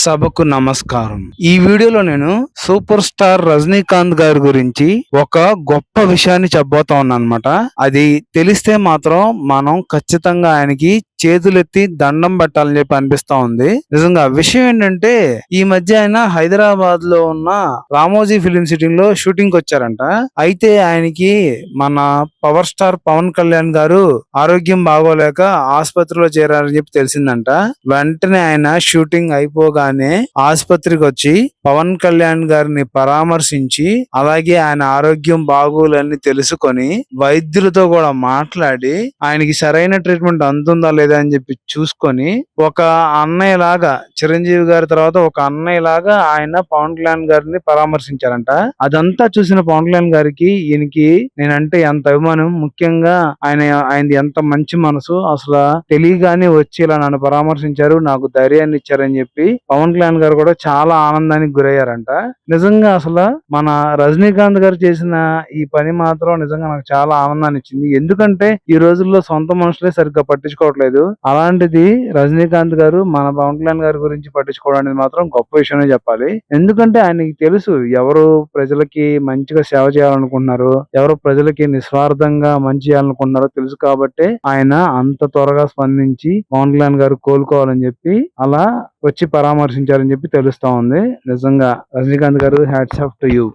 సభకు నమస్కారం. ఈ వీడియోలో నేను సూపర్ స్టార్ రజనీకాంత్ గారి గురించి ఒక గొప్ప విషయాన్ని చెప్పబోతా ఉన్నానన్నమాట. అది తెలిస్తే మాత్రం మనం ఖచ్చితంగా ఆయనకి చేతులెత్తి దండం పెట్టాలని చెప్పి అనిపిస్తా ఉంది. నిజంగా విషయం ఏంటంటే, ఈ మధ్య ఆయన హైదరాబాద్ లో ఉన్న రామోజీ ఫిలిం సిటీ లో షూటింగ్ కి వచ్చారంట. అయితే ఆయనకి మన పవర్ స్టార్ పవన్ కళ్యాణ్ గారు ఆరోగ్యం బాగోలేక ఆసుపత్రిలో చేరారని చెప్పి తెలిసిందంట. వెంటనే ఆయన షూటింగ్ అయిపోగానే ఆసుపత్రికి వచ్చి పవన్ కళ్యాణ్ గారిని పరామర్శించి, అలాగే ఆయన ఆరోగ్యం బాగోలని తెలుసుకొని వైద్యులతో కూడా మాట్లాడి ఆయనకి సరైన ట్రీట్మెంట్ అందుతుందా లేదా అని చెప్పి చూసుకొని, ఒక అన్నయ్య లాగా చిరంజీవి గారి తర్వాత ఒక అన్నయ్య లాగా ఆయన పవన్ కళ్యాణ్ గారిని పరామర్శించారంట. అదంతా చూసిన పవన్ కళ్యాణ్ గారికి ఈయనకి నేనంటే ఎంత అభిమానం, ముఖ్యంగా ఆయనది ఎంత మంచి మనసు, అసలు తెలియగానే వచ్చి ఇలా నన్ను పరామర్శించారు, నాకు ధైర్యాన్ని ఇచ్చారని చెప్పి పవన్ కళ్యాణ్ గారు కూడా చాలా ఆనందానికి గురయ్యారంట. నిజంగా అసలు మన రజనీకాంత్ గారు చేసిన ఈ పని మాత్రం నిజంగా నాకు చాలా ఆనందాన్ని ఇచ్చింది. ఎందుకంటే ఈ రోజుల్లో సొంత మనుషులే సరిగ్గా పట్టించుకోవట్లేదు. అలాంటిది రజనీకాంత్ గారు మన పవన్ కళ్యాణ్ గారి గురించి పట్టించుకోవడం అనేది మాత్రం గొప్ప విషయమే చెప్పాలి. ఎందుకంటే ఆయనకి తెలుసు ఎవరు ప్రజలకి మంచిగా సేవ చేయాలనుకుంటున్నారు, ఎవరు ప్రజలకి నిస్వార్థంగా మంచి చేయాలనుకుంటున్నారో తెలుసు. కాబట్టి ఆయన అంత త్వరగా స్పందించి పవన్ కళ్యాణ్ గారు కోలుకోవాలని చెప్పి అలా వచ్చి పరామర్శించారని చెప్పి తెలుస్తా ఉంది. నిజంగా రజనీకాంత్ గారు హ్యాట్స్ ఆఫ్ టు యూ.